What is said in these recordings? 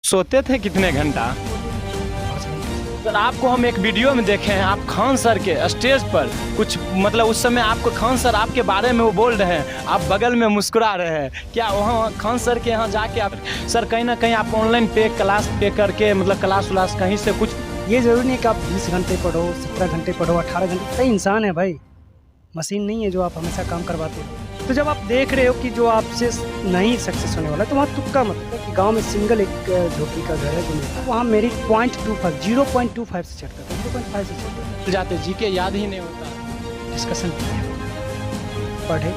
सोते थे कितने घंटा? सर आपको हम एक वीडियो में देखे हैं, आप खान सर के स्टेज पर कुछ मतलब उस समय आपको खान सर आपके बारे में वो बोल रहे हैं, आप बगल में मुस्कुरा रहे हैं। क्या वहाँ खान सर के यहाँ जाके आप सर कहीं ना कहीं आप ऑनलाइन क्लास पे करके मतलब क्लास व्लास कहीं से कुछ? ये ज़रूरी नहीं कि आप 20 घंटे पढ़ो, 17 घंटे पढ़ो, 18 घंटे। कई इंसान है भाई, मशीन नहीं है जो आप हमेशा काम करवाते हो। तो जब आप देख रहे हो कि जो आपसे नहीं सक्सेस होने वाला है, तो वहाँ तुक्का मतलब है कि गांव में सिंगल एक झोपड़ी का घर है जो मिलता है, वहाँ मेरी 0.25 से चढ़ता था, 0.5 से चढ़ता था। जाते जी के याद ही नहीं होता। डिस्कशन कीजिए, पढ़े,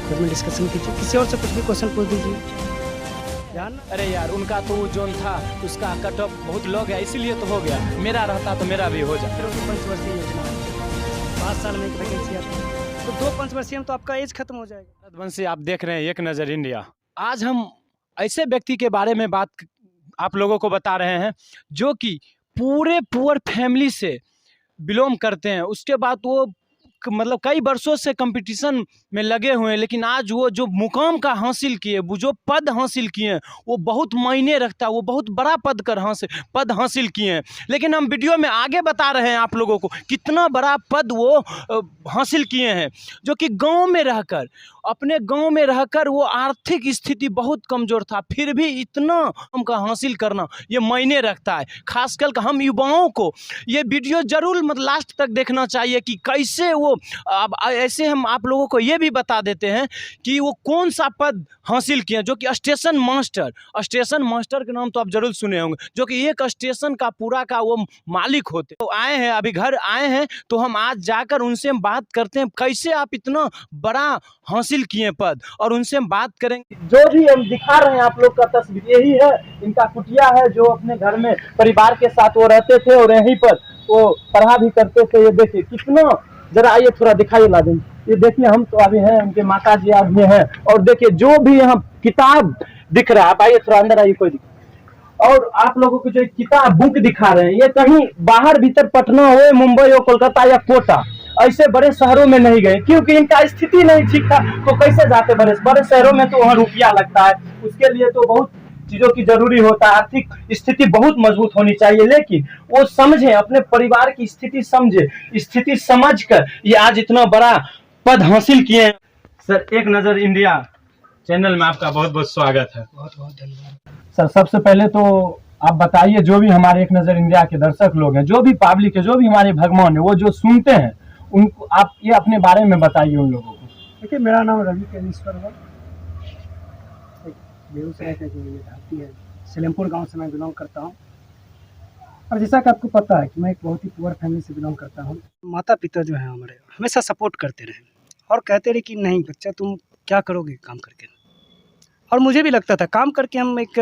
खुद में डिस्कशन कीजिए, किसी और से कुछ भी क्वेश्चन पूछ दीजिए। अरे यार उनका तो वो जोन था, उसका कट ऑफ बहुत लोग है, इसीलिए तो हो गया। मेरा रहता तो मेरा भी हो जाता। 5 वर्षीय योजना है, 5 साल में एक वैकेंसी आती है, तो 2 5 वर्षीय में तो आपका एज खत्म हो जाएगा। रघुवंशी आप देख रहे हैं एक नज़र इंडिया। आज हम ऐसे व्यक्ति के बारे में बात आप लोगों को बता रहे हैं जो कि पूरे पुअर फैमिली से बिलोंग करते हैं। उसके बाद वो मतलब कई वर्षों से कंपटीशन में लगे हुए हैं, लेकिन आज वो जो मुकाम का हासिल किए, वो जो पद हासिल किए हैं, वो बहुत मायने रखता है। वो बहुत बड़ा पद हासिल किए हैं। लेकिन हम वीडियो में आगे बता रहे हैं आप लोगों को कितना बड़ा पद वो हासिल किए हैं, जो कि गांव में रहकर, अपने गांव में रहकर वो आर्थिक स्थिति बहुत कमज़ोर था, फिर भी इतना उनका हासिल करना ये मायने रखता है। खासकर हम युवाओं को ये वीडियो जरूर मतलब लास्ट तक देखना चाहिए कि कैसे वो अब ऐसे हम आप लोगों को ये भी बता देते हैं कि वो कौन सा पद हासिल किए, जो कि स्टेशन मास्टर के नाम तो आप जरूर सुने होंगे, जो कि एक स्टेशन का पूरा का वो मालिक होते। तो आए हैं, अभी घर आए हैं, तो हम आज जाकर उनसे हम बात करते हैं कैसे आप इतना बड़ा हासिल किए पद, और उनसे हम बात करेंगे। जो भी हम दिखा रहे हैं आप लोग का तस्वीर यही है, इनका कुटिया है जो अपने घर में परिवार के साथ वो रहते थे और यहीं पर वो पढ़ा भी करते थे। ये देखिए कितना, जरा आइए थोड़ा दिखाइए लाजिम, ये देखिए हम तो अभी हैं, उनके माता जी अभी हैं, और देखिए जो भी यहाँ किताब दिख रहा है, आप आइए थोड़ा अंदर आइए, कोई और आप लोगों को जो किताब बुक दिखा रहे हैं, ये कहीं बाहर भीतर पटना हो, मुंबई हो, कोलकाता या कोटा, ऐसे बड़े शहरों में नहीं गए क्योंकि इनका स्थिति नहीं ठीक था। तो कैसे जाते बड़े शहरों में? तो वहाँ रुपया लगता है, उसके लिए तो बहुत चीजों की जरूरी होता है, आर्थिक स्थिति बहुत मजबूत होनी चाहिए। लेकिन वो समझे, अपने परिवार की स्थिति समझे, स्थिति समझकर ये आज इतना बड़ा पद हासिल किए हैं। सर एक नजर इंडिया चैनल में आपका बहुत बहुत स्वागत है। बहुत बहुत धन्यवाद सर। सबसे पहले तो आप बताइए, जो भी हमारे एक नजर इंडिया के दर्शक लोग हैं, जो भी पब्लिक है, जो भी हमारे भगवान है, वो जो सुनते हैं, उनको आप ये अपने बारे में बताइए उन लोगों को। देखिए, मेरा नाम रवि केनेश्वर है, बेगूसराय का जो ये धरती है, सलेमपुर गांव से मैं बिलोंग करता हूं। और जैसा कि आपको पता है कि मैं एक बहुत ही पुअर फैमिली से बिलोंग करता हूं। माता पिता जो है हमारे हमेशा सपोर्ट करते रहे और कहते रहे कि नहीं बच्चा, तुम क्या करोगे काम करके। और मुझे भी लगता था काम करके हम एक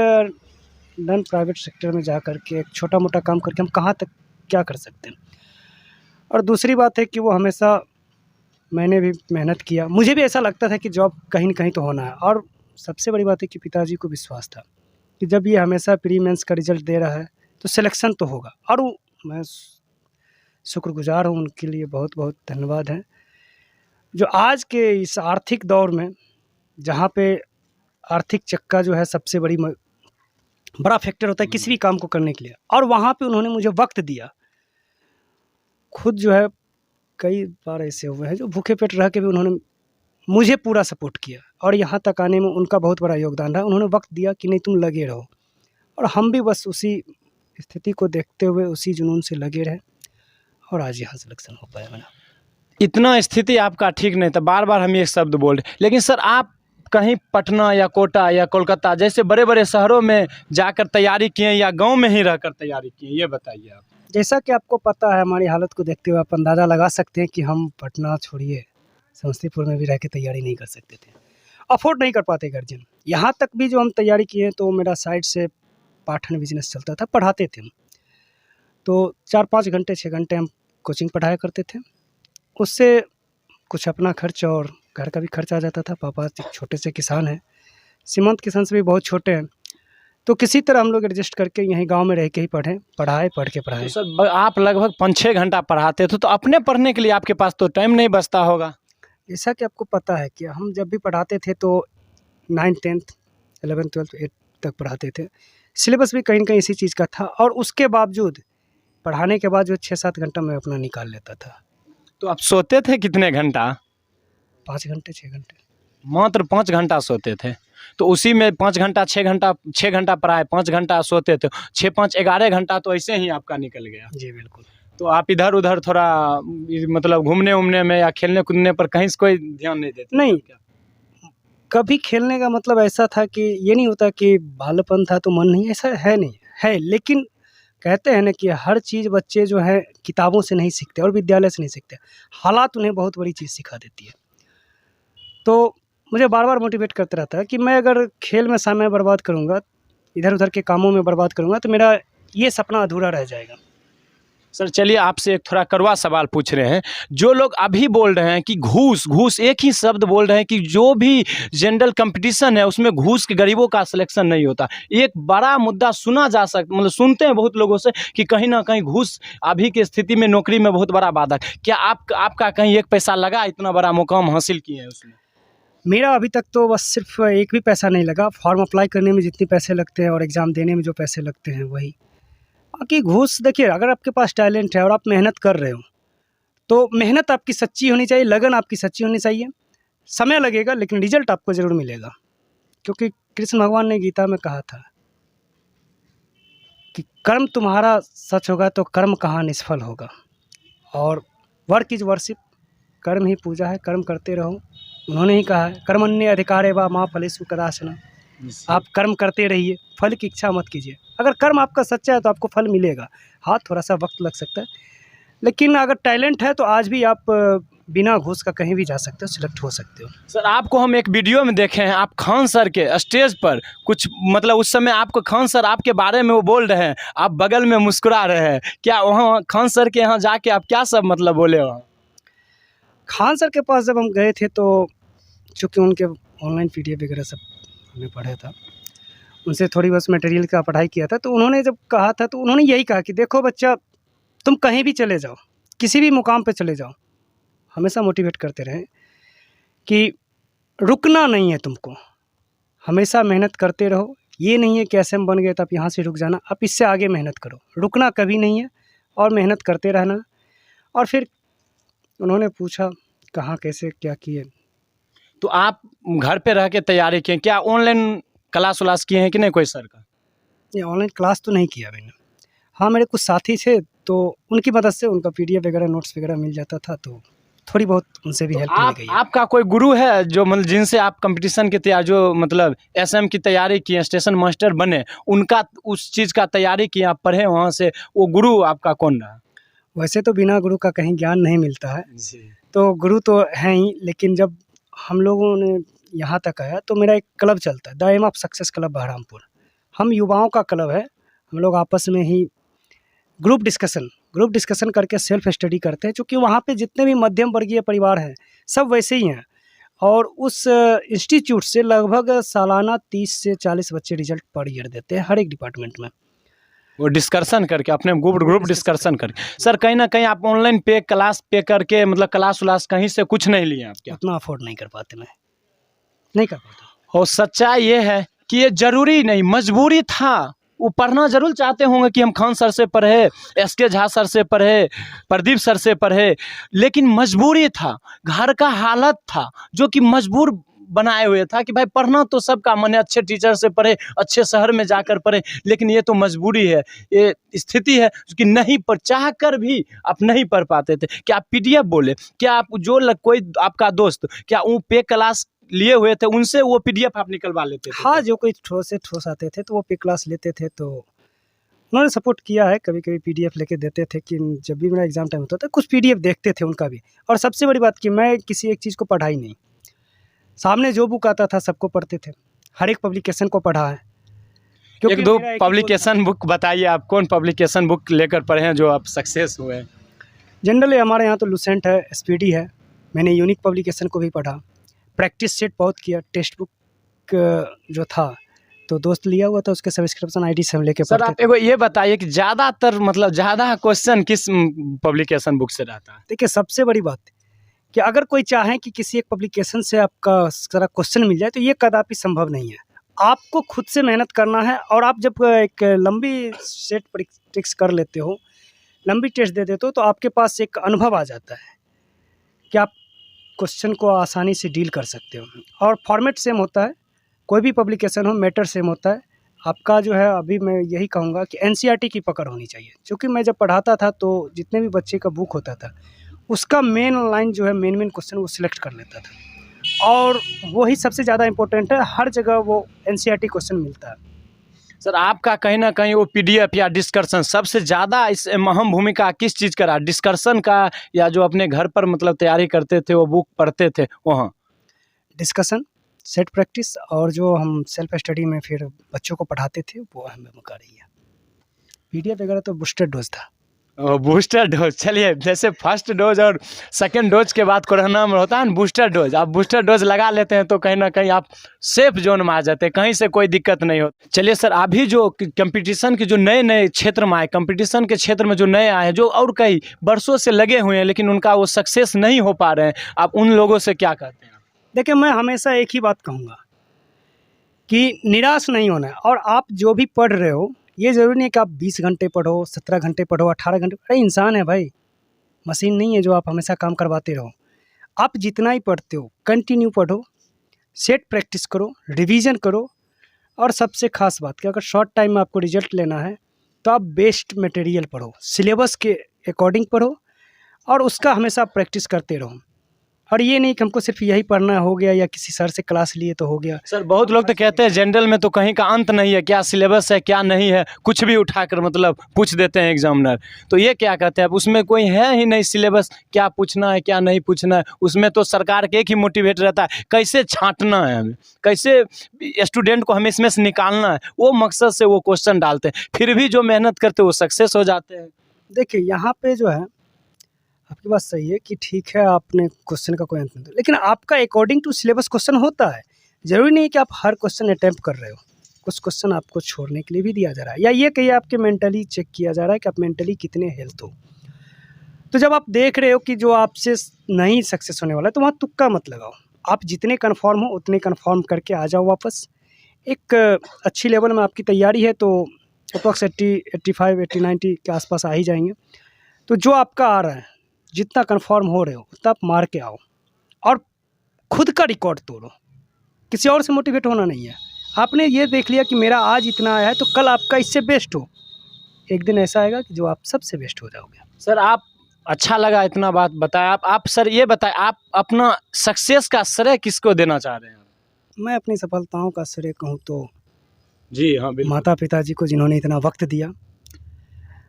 नॉन प्राइवेट सेक्टर में जा करके एक छोटा मोटा काम करके हम कहाँ तक क्या कर सकते हैं। और दूसरी बात है कि वो हमेशा मैंने भी मेहनत किया, मुझे भी ऐसा लगता था कि जॉब कहीं न कहीं तो होना है। और सबसे बड़ी बात है कि पिताजी को विश्वास था कि जब ये हमेशा प्री मेंस का रिज़ल्ट दे रहा है तो सिलेक्शन तो होगा। और मैं शुक्रगुजार हूँ उनके लिए, बहुत बहुत धन्यवाद है, जो आज के इस आर्थिक दौर में, जहाँ पे आर्थिक चक्का जो है सबसे बड़ा फैक्टर होता है किसी भी काम को करने के लिए, और वहाँ पे उन्होंने मुझे वक्त दिया। खुद जो है कई बार ऐसे हुए हैं जो भूखे पेट रह के भी उन्होंने मुझे पूरा सपोर्ट किया, और यहाँ तक आने में उनका बहुत बड़ा योगदान रहा। उन्होंने वक्त दिया कि नहीं तुम लगे रहो, और हम भी बस उसी स्थिति को देखते हुए उसी जुनून से लगे रहे, और आज यहाँ सिलेक्शन हो पाया मेरा। इतना स्थिति आपका ठीक नहीं था, बार बार हम ये शब्द बोल रहे, लेकिन सर आप कहीं पटना या कोटा या कोलकाता जैसे बड़े बड़े शहरों में जाकर तैयारी किए या गांव में ही रहकर तैयारी किए, ये बताइए आप। जैसा कि आपको पता है, हमारी हालत को देखते हुए आप अंदाज़ा लगा सकते हैं कि हम पटना छोड़िए समस्तीपुर में भी रह के तैयारी नहीं कर सकते थे, अफोर्ड नहीं कर पाते गार्जियन। यहाँ तक भी जो हम तैयारी किए तो मेरा साइड से पाठन बिजनेस चलता था, पढ़ाते थे हम, तो 4-5 घंटे 6 घंटे हम कोचिंग पढ़ाया करते थे। उससे कुछ अपना खर्च और घर का भी खर्च आ जाता था। पापा छोटे से किसान हैं, सीमांत किसान से भी बहुत छोटे हैं, तो किसी तरह हम लोग एडजस्ट करके यहीं गांव में रह के ही पढ़ के पढ़ाए। तो सर आप लगभग 5-6 घंटा पढ़ाते थे, तो अपने पढ़ने के लिए आपके पास तो टाइम नहीं बचता होगा। जैसा कि आपको पता है कि हम जब भी पढ़ाते थे तो 9th 10th 11th 12th 8th तक पढ़ाते थे, सिलेबस भी कहीं न कहीं इसी चीज़ का था और उसके बावजूद पढ़ाने के बाद जो 6-7 घंटा मैं अपना निकाल लेता था। तो आप सोते थे कितने घंटा? 5 घंटे, 6 घंटे। मात्र 5 घंटा सोते थे। तो उसी में 5 घंटा 6 घंटा पढ़ाए, 5 घंटा सोते थे। 6-5 11 घंटा तो ऐसे ही आपका निकल गया। जी, बिल्कुल। तो आप इधर-उधर थोड़ा मतलब घूमने-वूमने में या खेलने-कूदने पर कहीं से कोई ध्यान नहीं देते? नहीं। क्या? कभी खेलने का मतलब ऐसा था कि ये नहीं होता कि बालपन था तो मन नहीं, ऐसा है नहीं। है, लेकिन कहते हैं ना कि हर चीज़ बच्चे जो है किताबों से नहीं सीखते और विद्यालय से नहीं सीखते। हालात उन्हें बहुत बड़ी चीज़ सिखा देती है। तो मुझे बार-बार मोटिवेट करते रहता है कि मैं अगर खेल में समय बर्बाद करूँगा, इधर-उधर के कामों में बर्बाद करूँगा तो मेरा ये सपना अधूरा रह जाएगा। सर चलिए आपसे एक थोड़ा कड़वा सवाल पूछ रहे हैं। जो लोग अभी बोल रहे हैं कि घूस एक ही शब्द बोल रहे हैं कि जो भी जनरल कंपटीशन है उसमें घूस के गरीबों का सिलेक्शन नहीं होता। एक बड़ा मुद्दा सुना जा सकता मतलब सुनते हैं बहुत लोगों से कि कहीं न कहीं घूस अभी की स्थिति में नौकरी में बहुत बड़ा बाधक। क्या आपका कहीं एक पैसा लगा इतना बड़ा मुकाम हासिल किए हैं उसमें? मेरा अभी तक तो बस सिर्फ एक भी पैसा नहीं लगा। फॉर्म अप्लाई करने में जितने पैसे लगते हैं और एग्ज़ाम देने में जो पैसे लगते हैं वही। बाकी घूस देखिए, अगर आपके पास टैलेंट है और आप मेहनत कर रहे हो, तो मेहनत आपकी सच्ची होनी चाहिए, लगन आपकी सच्ची होनी चाहिए। समय लगेगा लेकिन रिज़ल्ट आपको ज़रूर मिलेगा। क्योंकि कृष्ण भगवान ने गीता में कहा था कि कर्म तुम्हारा सच होगा तो कर्म कहाँ निष्फल होगा। और वर्क इज़ वर्शिप, कर्म ही पूजा है, कर्म करते रहो। उन्होंने ही कहा है कर्मण्य अधिकारेव मा फलेषु कदाचन। आप कर्म करते रहिए, फल की इच्छा मत कीजिए। अगर कर्म आपका सच्चा है तो आपको फल मिलेगा। हाँ, थोड़ा-सा वक़्त लग सकता है, लेकिन अगर टैलेंट है तो आज भी आप बिना घूस का कहीं भी जा सकते हो, सिलेक्ट हो सकते हो। सर आपको हम एक वीडियो में देखे हैं, आप खान सर के स्टेज पर कुछ मतलब उस समय आपको खान सर आपके बारे में वो बोल रहे हैं, आप बगल में मुस्कुरा रहे हैं। क्या वहाँ खान सर के यहाँ जाके आप क्या सब मतलब बोले वहाँ? खान सर के पास जब हम गए थे तो चूँकि उनके ऑनलाइन पीडीएफ वगैरह सब हमने पढ़ा था, उनसे थोड़ी बस मटेरियल का पढ़ाई किया था, तो उन्होंने जब कहा था तो उन्होंने यही कहा कि देखो बच्चा, तुम कहीं भी चले जाओ, किसी भी मुकाम पे चले जाओ, हमेशा मोटिवेट करते रहें कि रुकना नहीं है तुमको, हमेशा मेहनत करते रहो। ये नहीं है कि ऐसे हम बन गए तो आप यहाँ से रुक जाना, आप इससे आगे मेहनत करो, रुकना कभी नहीं है और मेहनत करते रहना। और फिर उन्होंने पूछा कहाँ कैसे क्या किए। तो आप घर पे रह के तैयारी किए, क्या ऑनलाइन क्लास व्लास किए हैं कि नहीं कोई सर का? ये ऑनलाइन क्लास तो नहीं किया मैंने। हाँ, मेरे कुछ साथी थे तो उनकी मदद से उनका पीडीएफ वगैरह नोट्स वगैरह मिल जाता था, तो थोड़ी बहुत उनसे भी हेल्प मिल गई है। आपका कोई गुरु है जो मतलब जिनसे आप कंपटीशन की तैयारी जो मतलब एसएम की तैयारी किए, स्टेशन मास्टर बने, उनका उस चीज़ का तैयारी किए, आप पढ़े वहाँ से, वो गुरु आपका कौन रहा? वैसे तो बिना गुरु का कहीं ज्ञान नहीं मिलता है, जी। तो गुरु तो हैं ही, लेकिन जब हम लोगों ने यहाँ तक आया तो मेरा एक क्लब चलता है, the aim of success club Berhampur. हम युवाओं का क्लब है, हम लोग आपस में ही ग्रुप डिस्कशन करके सेल्फ स्टडी करते हैं, चूँकि वहाँ पे जितने भी मध्यम वर्गीय परिवार हैं सब वैसे ही हैं। और उस इंस्टीट्यूट से लगभग सालाना 30 से 40 बच्चे रिजल्ट पर ईयर देते हैं हर एक डिपार्टमेंट में। वो डिस्कशन करके अपने ग्रुप डिस्कशन करके। सर कहीं ना कहीं आप ऑनलाइन क्लास पे करके मतलब क्लास व्लास कहीं से कुछ नहीं लिए आप क्या? उतना अफोर्ड नहीं कर पाते, मैं नहीं कर पाता। और सच्चाई ये है कि ये जरूरी नहीं, मजबूरी था। वो पढ़ना जरूर चाहते होंगे कि हम खान सर से पढ़े, एसके झा सर से पढ़े, प्रदीप सर से पढ़े, लेकिन मजबूरी था, घर का हालत था जो कि मजबूर बनाए हुए था कि भाई पढ़ना तो सबका मन है, अच्छे टीचर से पढ़े, अच्छे शहर में जाकर पढ़े, लेकिन ये तो मजबूरी है, ये स्थिति है कि नहीं पढ़ चाह कर भी आप नहीं पढ़ पाते थे। क्या आप पीडीएफ बोले, क्या आप जो कोई आपका दोस्त क्या वो पे क्लास लिए हुए थे उनसे वो पीडीएफ आप निकलवा लेते थे? हाँ, जो कोई ठोस से ठोस आते थे तो वो पे क्लास लेते थे, तो उन्होंने सपोर्ट किया है। कभी-कभी पीडीएफ लेके देते थे कि जब भी मेरा एग्ज़ाम टाइम होता था कुछ पीडीएफ देखते थे उनका भी। और सबसे बड़ी बात कि मैं किसी एक चीज़ को पढ़ा ही नहीं, सामने जो बुक आता था सबको पढ़ते थे, हर एक पब्लिकेशन को पढ़ा है। एक दो मेरा एक ही गोल था। पब्लिकेशन बुक बताइए, आप कौन पब्लिकेशन बुक लेकर पढ़े हैं जो आप सक्सेस हुए हैं? जनरली हमारे यहाँ तो लुसेंट है, एसपीडी है, मैंने यूनिक पब्लिकेशन को भी पढ़ा, प्रैक्टिस सेट बहुत किया, टेक्स्ट बुक जो था तो दोस्त लिया हुआ था, उसके सब्सक्रिप्शन आईडी से हम लेके सर पढ़ते आप थे। एगो ये बताइए कि ज़्यादातर मतलब ज़्यादा क्वेश्चन किस पब्लिकेशन बुक से रहता है? देखिए, सबसे बड़ी बात कि अगर कोई चाहे कि किसी एक पब्लिकेशन से आपका सारा क्वेश्चन मिल जाए तो ये कदापि संभव नहीं है। आपको खुद से मेहनत करना है, और आप जब एक लंबी सेट प्रैक्टिस कर लेते हो, लंबी टेस्ट दे देते हो, तो आपके पास एक अनुभव आ जाता है कि आप क्वेश्चन को आसानी से डील कर सकते हो। और फॉर्मेट सेम होता है, कोई भी पब्लिकेशन हो, मैटर सेम होता है। आपका जो है, अभी मैं यही कहूँगा कि एनसीईआरटी की पकड़ होनी चाहिए, क्योंकि मैं जब पढ़ाता था तो जितने भी बच्चे का बुक होता था, उसका मेन लाइन जो है, मेन क्वेश्चन वो सिलेक्ट कर लेता था, और वही सबसे ज़्यादा इम्पोर्टेंट है। हर जगह वो एनसीईआरटी क्वेश्चन मिलता है। सर आपका कहीं ना कहीं वो पीडीएफ या डिस्कशन सबसे ज़्यादा इस अहम भूमिका किस चीज़ का रहा, डिस्कशन का या जो अपने घर पर मतलब तैयारी करते थे, वो बुक पढ़ते थे वहाँ? डिस्कशन, सेट प्रैक्टिस, और जो हम सेल्फ स्टडी में फिर बच्चों को पढ़ाते थे, वो हमें भूमिका रही है। पीडीएफ वगैरह तो बूस्टर डोज था। बूस्टर डोज, चलिए जैसे फर्स्ट डोज और सेकंड डोज के बाद कोरोना में होता है ना बूस्टर डोज, आप बूस्टर डोज लगा लेते हैं तो कहीं ना कहीं आप सेफ जोन में आ जाते हैं, कहीं से कोई दिक्कत नहीं होती। चलिए सर, अभी जो कंपटीशन के जो नए नए क्षेत्र में आए, कंपटीशन के क्षेत्र में जो नए आए हैं, जो और कई वर्षों से लगे हुए हैं लेकिन उनका वो सक्सेस नहीं हो पा रहे हैं, आप उन लोगों से क्या कहते हैं? देखिए, मैं हमेशा एक ही बात कहूँगा कि निराश नहीं होना है। और आप जो भी पढ़ रहे हो, ये ज़रूरी नहीं है कि आप 20 घंटे पढ़ो, 17 घंटे पढ़ो, 18 घंटे। अरे इंसान है भाई, मशीन नहीं है जो आप हमेशा काम करवाते रहो। आप जितना ही पढ़ते हो, कंटिन्यू पढ़ो, सेट प्रैक्टिस करो, रिवीजन करो, और सबसे खास बात कि अगर शॉर्ट टाइम में आपको रिजल्ट लेना है, तो आप बेस्ट मटेरियल पढ़ो, सिलेबस के अकॉर्डिंग पढ़ो, और उसका हमेशा प्रैक्टिस करते रहो। और ये नहीं कि हमको सिर्फ यही पढ़ना हो गया, या किसी सर से क्लास लिए तो हो गया। सर बहुत लोग तो कहते हैं जनरल में तो कहीं का अंत नहीं है, क्या सिलेबस है क्या नहीं है, कुछ भी उठाकर मतलब पूछ देते हैं एग्जामिनर। तो ये क्या कहते हैं आप, उसमें कोई है ही नहीं सिलेबस, क्या पूछना है क्या नहीं पूछना है, उसमें तो सरकार के एक ही मोटिवेट रहता है कैसे छांटना है हमें, कैसे स्टूडेंट को हमें इसमें से निकालना है, वो मकसद से वो क्वेश्चन डालते हैं, फिर भी जो मेहनत करते हैं वो सक्सेस हो जाते हैं। देखिए, यहाँ पे जो है, आपकी बात सही है कि ठीक है, आपने क्वेश्चन का कोई अंत नहीं, लेकिन आपका अकॉर्डिंग टू सिलेबस क्वेश्चन होता है। ज़रूरी नहीं है कि आप हर क्वेश्चन अटेम्प्ट कर रहे हो, कुछ क्वेश्चन आपको छोड़ने के लिए भी दिया जा रहा है, या ये कहिए आपके मेंटली चेक किया जा रहा है कि आप मेंटली कितने हेल्थ हो। तो जब आप देख रहे हो कि जो आपसे नहीं सक्सेस होने वाला है, तो वहाँ तुक्का मत लगाओ। आप जितने कन्फर्म हो उतने कन्फर्म करके आ जाओ वापस। एक अच्छी लेवल में आपकी तैयारी है तो अप्रॉक्स 80, 85, 80, 90 के आसपास आ ही जाएंगे। तो जो आपका आ रहा है, जितना कन्फर्म हो रहे हो उतना आप मार के आओ, और खुद का रिकॉर्ड तोड़ो। किसी और से मोटिवेट होना नहीं है। आपने ये देख लिया कि मेरा आज इतना आया है, तो कल आपका इससे बेस्ट हो। एक दिन ऐसा आएगा कि जो आप सबसे बेस्ट हो जाओगे। सर आप, अच्छा लगा इतना बात बताया आप सर ये बताएं, आप अपना सक्सेस का श्रेय किसको देना चाह रहे हैं? मैं अपनी सफलताओं का श्रेय कहूँ तो जी हाँ बिल्कुल। माता पिता जी को, जिन्होंने इतना वक्त दिया,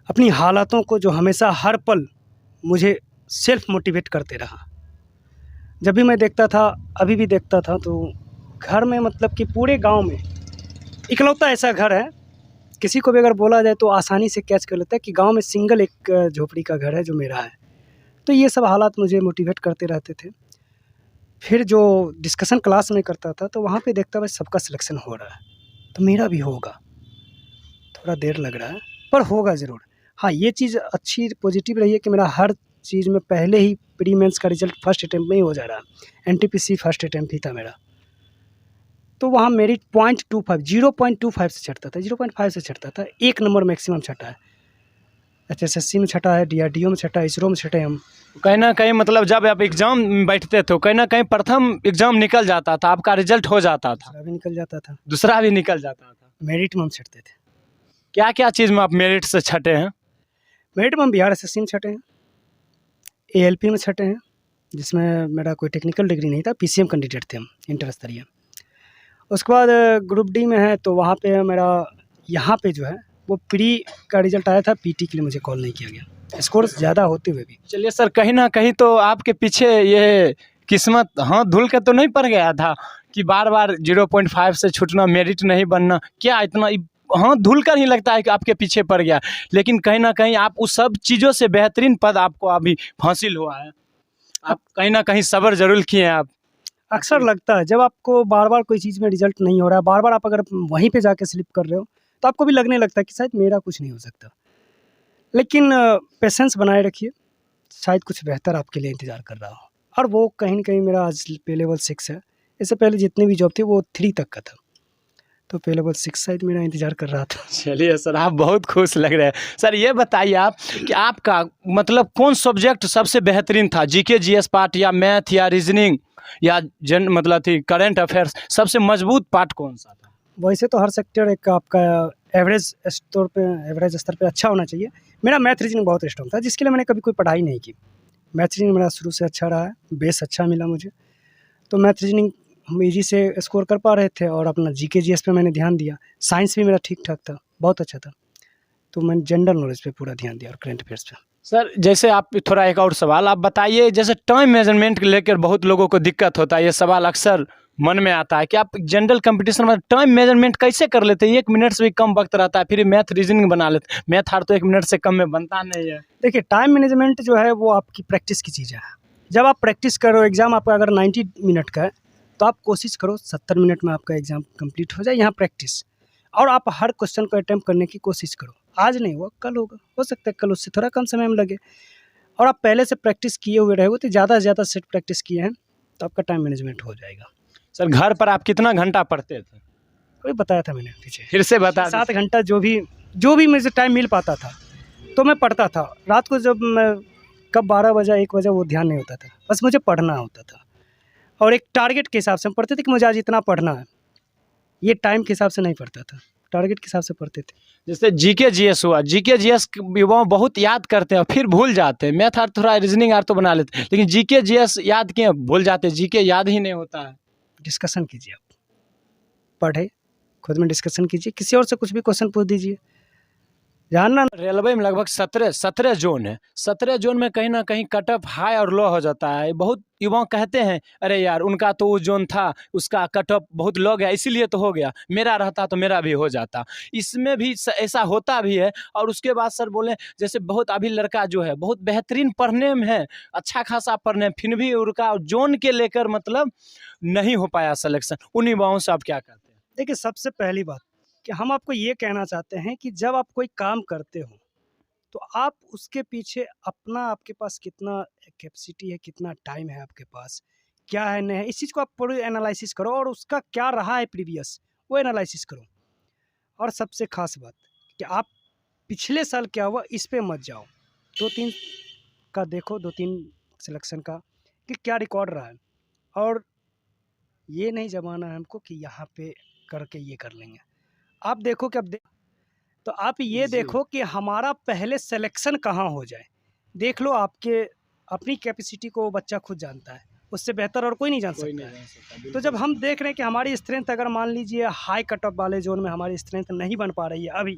अपनी हालातों को जो हमेशा हर पल मुझे सेल्फ मोटिवेट करते रहा। जब भी मैं देखता था, अभी भी देखता था, तो घर में मतलब कि पूरे गांव में इकलौता ऐसा घर है, किसी को भी अगर बोला जाए तो आसानी से कैच कर लेता है कि गांव में सिंगल एक झोपड़ी का घर है जो मेरा है। तो ये सब हालात मुझे मोटिवेट करते रहते थे। फिर जो डिस्कशन क्लास में करता था, तो वहाँ पे देखता भाई सबका सिलेक्शन हो रहा है, तो मेरा भी होगा। थोड़ा देर लग रहा है पर होगा ज़रूर। हाँ, ये चीज़ अच्छी पॉजिटिव रही है कि मेरा हर चीज़ में पहले ही प्री मेंस का रिजल्ट फर्स्ट अटैम्प्ट में ही हो जा रहा है। एनटीपीसी फर्स्ट अटैम्प्ट ही था मेरा, तो वहाँ मेरी 0.25 से छटता था, 0.5 से छटता था। 1 नंबर मैक्सिमम छटा है। एचएसएससी में छटा है, डीआरडीओ में छटा है, इसरो में छटे हम। कहीं ना कहीं मतलब जब आप एग्जाम में बैठते थे, कहीं ना कहीं प्रथम एग्जाम निकल जाता था, आपका रिजल्ट हो जाता था, दूसरा भी निकल जाता था, दूसरा भी निकल जाता था। मेरिट में हम छटते थे। क्या क्या चीज़ में आप मेरिट से छटे हैं? मेरिट में हम बिहार एसएससी में छटे हैं, एएलपी में छटे हैं, जिसमें मेरा कोई टेक्निकल डिग्री नहीं था, पीसीएम कैंडिडेट थे हम, इंटर स्तरीय। उसके बाद ग्रुप डी में है, तो वहाँ पे मेरा, यहाँ पे जो है वो प्री का रिजल्ट आया था, पीटी के लिए मुझे कॉल नहीं किया गया, स्कोर ज़्यादा होते हुए भी। चलिए सर, कहीं ना कहीं तो आपके पीछे ये किस्मत हाँ धुल के तो नहीं पड़ गया था कि बार बार 0.5 से छूटना, मेरिट नहीं बनना, क्या इतना हाँ धुल कर ही लगता है कि आपके पीछे पड़ गया, लेकिन कहीं ना कहीं आप उस सब चीज़ों से बेहतरीन पद आपको अभी हासिल हुआ है। आप कहीं ना कहीं सब्र जरूर किए हैं आप। अक्सर लगता है जब आपको बार बार कोई चीज़ में रिजल्ट नहीं हो रहा है, बार बार आप अगर वहीं पे जाके स्लिप कर रहे हो, तो आपको भी लगने लगता है कि शायद मेरा कुछ नहीं हो सकता। लेकिन पेशेंस बनाए रखिए, शायद कुछ बेहतर आपके लिए इंतज़ार कर रहा हो। और वो कहीं न कहीं मेरा आज पे लेवल 6 है। इससे पहले जितनी भी जॉब थी वो 3 तक का था। तो पहले बस 6 साइड मेरा इंतज़ार कर रहा था। चलिए सर, आप बहुत खुश लग रहे हैं। सर ये बताइए आप कि आपका मतलब कौन सब्जेक्ट सबसे बेहतरीन था, जीके जीएस पार्ट या मैथ या रीजनिंग या मतलब थी करंट अफेयर्स, सबसे मजबूत पार्ट कौन सा था? वैसे तो हर सेक्टर एक आपका एवरेज स्तर पे अच्छा होना चाहिए। मेरा मैथ रीजनिंग बहुत स्ट्रॉन्ग था, जिसके लिए मैंने कभी कोई पढ़ाई नहीं की। मैथ रीजनिंग मेरा शुरू से अच्छा रहा है, बेस अच्छा मिला मुझे, तो मैथ रीजनिंग हम ईजी से स्कोर कर पा रहे थे और अपना जीके जीएस पे मैंने ध्यान दिया। साइंस भी मेरा ठीक-ठाक था, बहुत अच्छा था। तो मैंने जनरल नॉलेज पे पूरा ध्यान दिया और करंट अफेयर्स पे। सर जैसे आप थोड़ा एक और सवाल आप बताइए, जैसे टाइम मेजरमेंट को लेकर बहुत लोगों को दिक्कत होता है, ये सवाल अक्सर मन में आता है कि आप जनरल कंपटीशन में टाइम मेजरमेंट कैसे कर लेते हैं? 1 मिनट से भी कम वक्त रहता है, फिर मैथ रीजनिंग बना लेते हैं। मैथ हर तो 1 मिनट से कम में बनता नहीं है। देखिए, टाइम मैनेजमेंट जो है वो आपकी प्रैक्टिस की चीज़ है। जब आप प्रैक्टिस करो, एग्ज़ाम आपका अगर 90 मिनट का है, तो आप कोशिश करो 70 मिनट में आपका एग्ज़ाम कंप्लीट हो जाए। यहाँ प्रैक्टिस और आप हर क्वेश्चन को अटेम्प्ट करने की कोशिश करो। आज नहीं हुआ, कल होगा, हो सकता है कल उससे थोड़ा कम समय में लगे। और आप पहले से प्रैक्टिस किए हुए रहोगे तो ज़्यादा से ज़्यादा सेट प्रैक्टिस किए हैं तो आपका टाइम मैनेजमेंट हो जाएगा। सर घर पर आप कितना घंटा पढ़ते थे? वही बताया था मैंने पीछे, फिर से बता 7 घंटा जो भी मुझे टाइम मिल पाता था तो मैं पढ़ता था। रात को जब मैं कब 12 बजा 1 बजा वो ध्यान नहीं होता था, बस मुझे पढ़ना होता था और एक टारगेट के हिसाब से हम पढ़ते थे कि मुझे आज इतना पढ़ना है। ये टाइम के हिसाब से नहीं पढ़ता था, टारगेट के हिसाब से पढ़ते थे। जैसे जीके जीएस हुआ, जीके जीएस युवा बहुत याद करते हैं फिर भूल जाते हैं। मैथ आर थोड़ा रीजनिंग आर तो बना लेते हैं, लेकिन जीके जीएस याद किए भूल जाते हैं, जीके याद ही नहीं होता है। डिस्कशन कीजिए, आप पढ़े खुद में डिस्कशन कीजिए, किसी और से कुछ भी क्वेश्चन पूछ दीजिए। जानना रेलवे में लगभग 17 जोन है। 17 जोन में कहीं ना कहीं कट ऑफ हाई और लो हो जाता है। बहुत युवा कहते हैं अरे यार उनका तो वो जोन था, उसका कट ऑफ बहुत लो गया, इसीलिए तो हो गया, मेरा रहता तो मेरा भी हो जाता। इसमें भी ऐसा होता भी है। और उसके बाद सर बोले जैसे बहुत अभी लड़का जो है बहुत बेहतरीन पढ़ने में है, अच्छा खासा पढ़ने, फिर भी उनका जोन के लेकर मतलब नहीं हो पाया सिलेक्शन। उन युवाओं से आप क्या कहते हैं? देखिए, सबसे पहली बात कि हम आपको ये कहना चाहते हैं कि जब आप कोई काम करते हो तो आप उसके पीछे आपके पास कितना कैपेसिटी है, कितना टाइम है आपके पास, क्या है नहीं है, इस चीज़ को आप पूरी एनालिसिस करो और उसका क्या रहा है प्रीवियस, वो एनालिसिस करो। और सबसे खास बात कि आप पिछले साल क्या हुआ इस पे मत जाओ, 2-3 का देखो, 2-3 सिलेक्शन का कि क्या रिकॉर्ड रहा है। और ये नहीं जमाना है हमको कि यहाँ पे करके ये कर लेंगे। आप देखो कि तो आप ये देखो कि हमारा पहले सिलेक्शन कहाँ हो जाए। देख लो, आपके अपनी कैपेसिटी को वो बच्चा खुद जानता है, उससे बेहतर और कोई नहीं जान सकता है। तो जब हम देख रहे हैं कि हमारी स्ट्रेंथ अगर मान लीजिए हाई कट ऑफ वाले जोन में हमारी स्ट्रेंथ नहीं बन पा रही है अभी,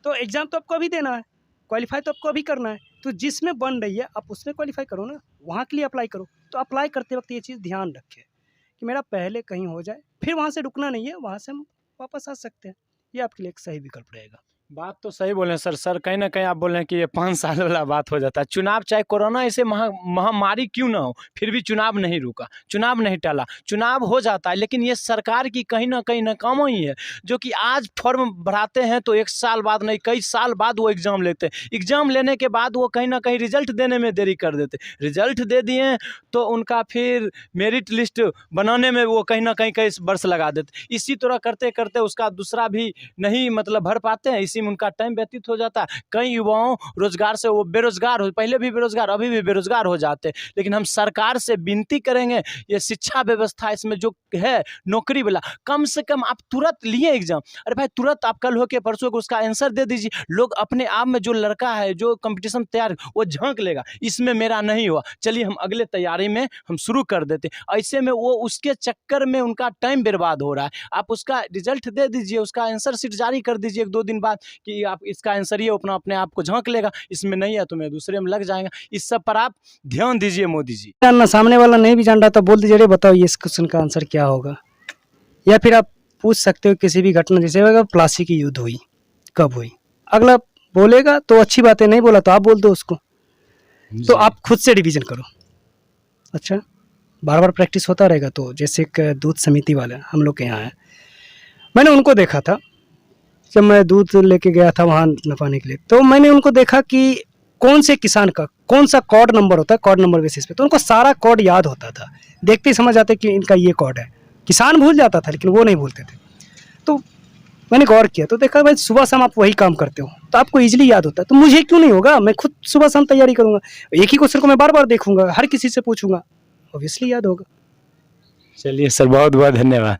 तो एग्ज़ाम तो आपको अभी देना है, क्वालिफाई तो आपको अभी करना है। तो जिसमें बन रही है आप उसमें क्वालिफाई करो ना, वहाँ के लिए अप्लाई करो। तो अप्लाई करते वक्त ये चीज़ ध्यान रखें कि मेरा पहले कहीं हो जाए, फिर वहाँ से रुकना नहीं है, वहाँ से हम वापस आ सकते हैं। ये आपके लिए एक सही विकल्प रहेगा। बात तो सही बोले सर कहीं ना कहीं आप बोल रहे हैं कि ये 5 साल वाला बात हो जाता है। चुनाव चाहे कोरोना ऐसे महामारी क्यों ना हो, फिर भी चुनाव नहीं रुका, चुनाव नहीं टला, चुनाव हो जाता है। लेकिन ये सरकार की कहीं ना कहीं नाकामी है, जो कि आज फॉर्म भराते हैं तो 1 साल बाद नहीं कई साल बाद वो एग्ज़ाम लेते हैं। एग्ज़ाम लेने के बाद वो कहीं ना कहीं रिजल्ट देने में देरी कर देते। रिजल्ट दे दिए तो उनका फिर मेरिट लिस्ट बनाने में वो कहीं ना कहीं कई वर्ष लगा देते। इसी तरह करते करते उसका दूसरा भी नहीं मतलब भर पाते हैं, इसी में उनका टाइम व्यतीत हो जाता है। कई युवाओं रोजगार से वो बेरोजगार हो, पहले भी बेरोजगार अभी भी बेरोजगार हो जाते हैं। लेकिन हम सरकार से विनती करेंगे, ये शिक्षा व्यवस्था इसमें जो है नौकरी वाला, कम से कम आप तुरंत लिए एग्जाम, अरे भाई तुरंत आप कल हो के परसों को उसका आंसर दे दीजिए। लोग अपने आप में जो लड़का है जो कंपटीशन तैयार वो झांक लेगा, इसमें मेरा नहीं हुआ, चलिए हम अगले तैयारी में हम शुरू कर देते। ऐसे में वो उसके चक्कर में उनका टाइम बर्बाद हो रहा है। आप उसका रिजल्ट दे दीजिए, उसका आंसर शीट जारी कर दीजिए 1-2 दिन बाद कि आप इसका आंसर ये अपने आप को झांक लेगा, इसमें नहीं है तो मैं दूसरे में लग जाएगा। इस सब पर आप ध्यान दीजिए मोदी जी। जानना, सामने वाला नहीं भी जान रहा तो बोल दीजिए, अरे बताओ ये इस क्वेश्चन का आंसर क्या होगा। या फिर आप पूछ सकते हो किसी भी घटना, जैसे अगर प्लासी की युद्ध हुई कब हुई, अगला बोलेगा तो अच्छी बात है, नहीं बोला तो आप बोल दो उसको। तो आप खुद से रिवीजन करो। अच्छा, बार बार प्रैक्टिस होता रहेगा। तो जैसे एक दूध समिति वाले हम लोग के यहाँ है, मैंने उनको देखा था जब मैं दूध लेके गया था वहाँ नपाने के लिए, तो मैंने उनको देखा कि कौन से किसान का कौन सा कॉर्ड नंबर होता है, कॉर्ड नंबर बेसिस पे, तो उनको सारा कॉर्ड याद होता था। देखते ही समझ आते कि इनका ये कॉर्ड है। किसान भूल जाता था लेकिन वो नहीं भूलते थे। तो मैंने गौर किया तो देखा भाई सुबह शाम आप वही काम करते हो तो आपको इजीली याद होता है, तो मुझे क्यों नहीं होगा? मैं खुद सुबह शाम तैयारी करूंगा, एक ही क्वेश्चन को मैं बार बार देखूंगा, हर किसी से पूछूंगा, ऑब्वियसली याद होगा। चलिए सर, बहुत बहुत धन्यवाद।